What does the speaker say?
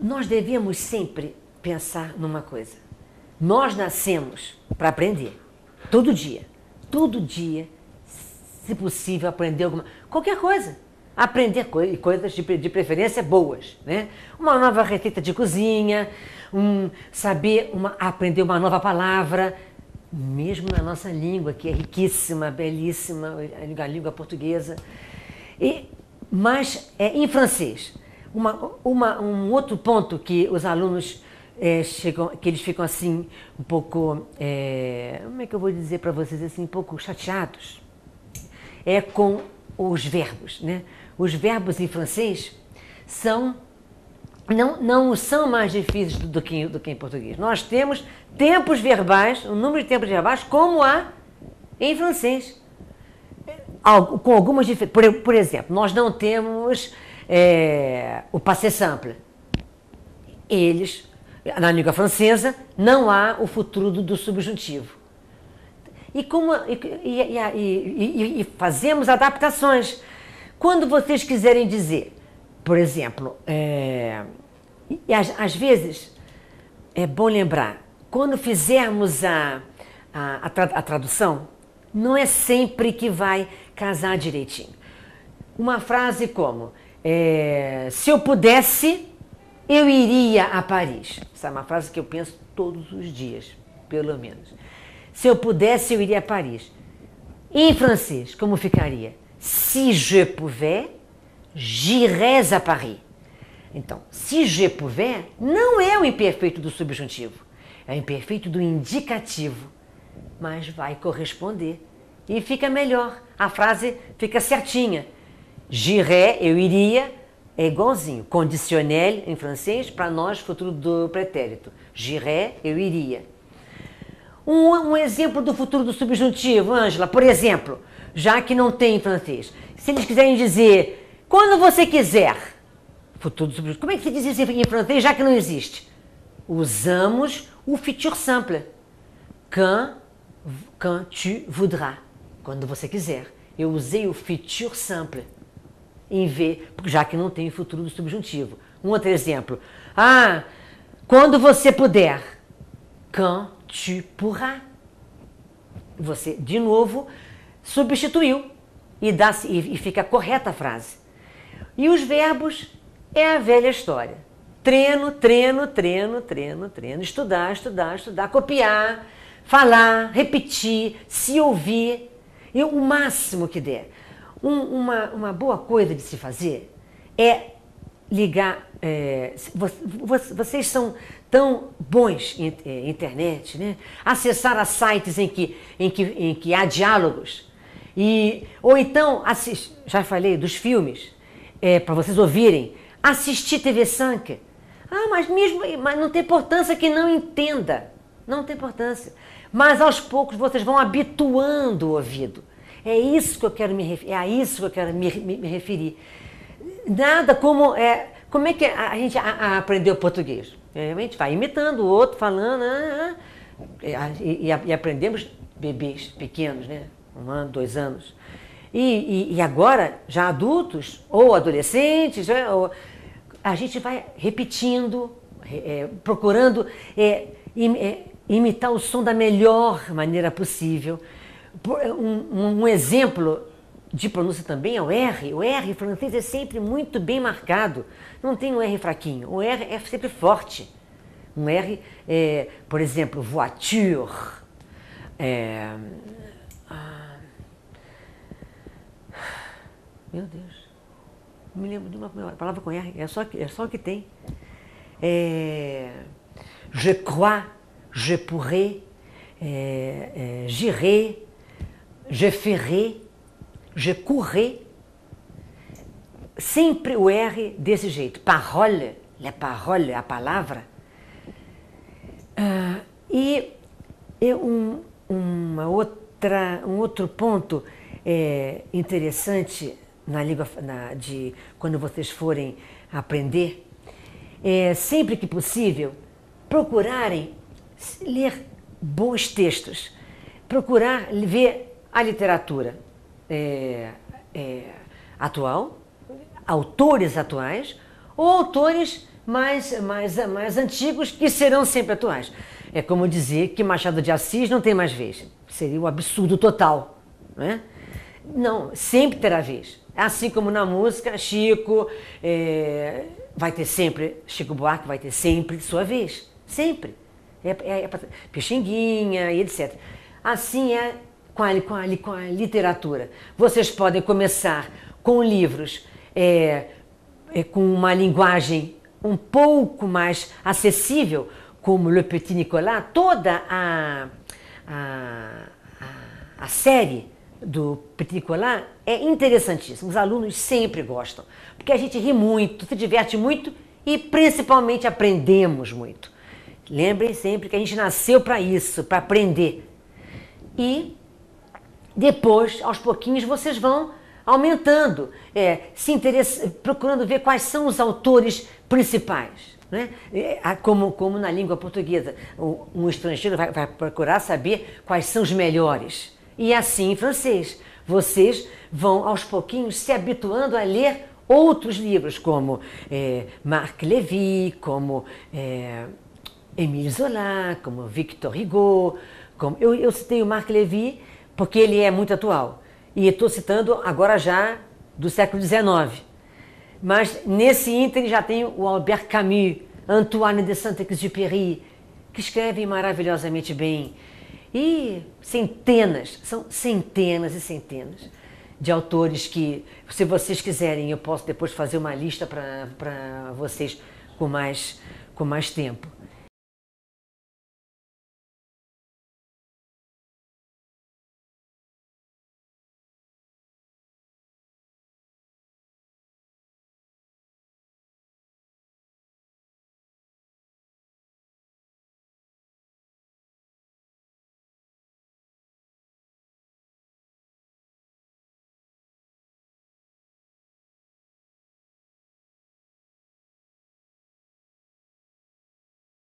nós devemos sempre pensar numa coisa. Nós nascemos para aprender. Todo dia. Todo dia, se possível, aprender qualquer coisa. Aprender coisas de preferência boas, né? Uma nova receita de cozinha, aprender uma nova palavra, mesmo na nossa língua, que é riquíssima, belíssima, a língua portuguesa. Mas em francês. Um outro ponto que os alunos que eles ficam assim um pouco, como é que eu vou dizer para vocês, assim, um pouco chateados, é com os verbos, né? Os verbos em francês não são mais difíceis do que em português. Nós temos tempos verbais, um número de tempos verbais como há em francês. Com algumas diferenças. Por exemplo, nós não temos o passé simple. Na língua francesa, não há o futuro do subjuntivo. E fazemos adaptações. Quando vocês quiserem dizer, por exemplo, às vezes é bom lembrar, quando fizermos a tradução, não é sempre que vai casar direitinho. Uma frase como, se eu pudesse, eu iria a Paris. Essa é uma frase que eu penso todos os dias, pelo menos. Se eu pudesse, eu iria a Paris. Em francês, como ficaria? Si je pouvais, j'irais à Paris. Então, si je pouvais não é o imperfeito do subjuntivo, é o imperfeito do indicativo, mas vai corresponder e fica melhor. A frase fica certinha. J'irais, eu iria, é igualzinho. Conditionnel em francês, para nós, futuro do pretérito. J'irais, eu iria. Um exemplo do futuro do subjuntivo, Ângela, por exemplo, já que não tem em francês. Se eles quiserem dizer, quando você quiser, futuro do subjuntivo, como é que se diz isso em francês, já que não existe? Usamos o futur simple. Quand tu voudras. Quando você quiser. Eu usei o futur simple. Já que não tem o futuro do subjuntivo. Um outro exemplo. Quando você puder. Quand tu pourras. Você, de novo, substituiu e fica correta a frase. E os verbos é a velha história. Treino, treino, treino, treino, treino. Estudar, estudar, estudar. Copiar, falar, repetir, se ouvir. E o máximo que der. Uma boa coisa de se fazer é ligar. Vocês são tão bons em internet, né? Acessar a sites em que há diálogos. Ou então, já falei dos filmes, para vocês ouvirem, assistir TV5. Mas não tem importância que não entenda. Não tem importância. Mas aos poucos vocês vão habituando o ouvido. É isso que eu quero a isso que eu quero me referir. Nada como como é que a gente aprendeu português? A gente vai imitando o outro, falando, e aprendemos bebês pequenos, né? 1 ano, 2 anos. E agora, já adultos ou adolescentes, a gente vai repetindo, procurando imitar o som da melhor maneira possível. Um exemplo de pronúncia também é o R. O R em francês é sempre muito bem marcado. Não tem um R fraquinho. O R é sempre forte. Um R, por exemplo, voiture. Meu Deus. Não me lembro de uma palavra com R. É só o que tem. Je crois, je pourrais, j'irai, je ferai, je courrai. Sempre o R desse jeito. Parole, la parole, a palavra. Um outro ponto interessante na língua, quando vocês forem aprender, sempre que possível, procurarem ler bons textos, procurar ver a literatura atual, autores atuais ou autores mais antigos que serão sempre atuais. É como dizer que Machado de Assis não tem mais vez. Seria um absurdo total, não é? Não, sempre terá vez. Assim como na música, Chico vai ter sempre, Chico Buarque vai ter sempre sua vez. Sempre. Pixinguinha e etc. Assim é com a literatura. Vocês podem começar com livros com uma linguagem um pouco mais acessível, como Le Petit Nicolas, toda a série do Petit Nicolas é interessantíssima. Os alunos sempre gostam, porque a gente ri muito, se diverte muito e principalmente aprendemos muito. Lembrem sempre que a gente nasceu para isso, para aprender. E depois, aos pouquinhos, vocês vão aumentando, procurando ver quais são os autores principais. Né? Como na língua portuguesa, um estrangeiro vai procurar saber quais são os melhores. E assim em francês. Vocês vão aos pouquinhos se habituando a ler outros livros, como Marc Lévy, como Émile Zola, como Victor Hugo. Eu citei o Marc Lévy porque ele é muito atual. E estou citando agora já do século XIX. Mas nesse ínterim já tem o Albert Camus, Antoine de Saint-Exupéry, que escrevem maravilhosamente bem. E são centenas e centenas de autores que, se vocês quiserem, eu posso depois fazer uma lista para vocês com mais tempo.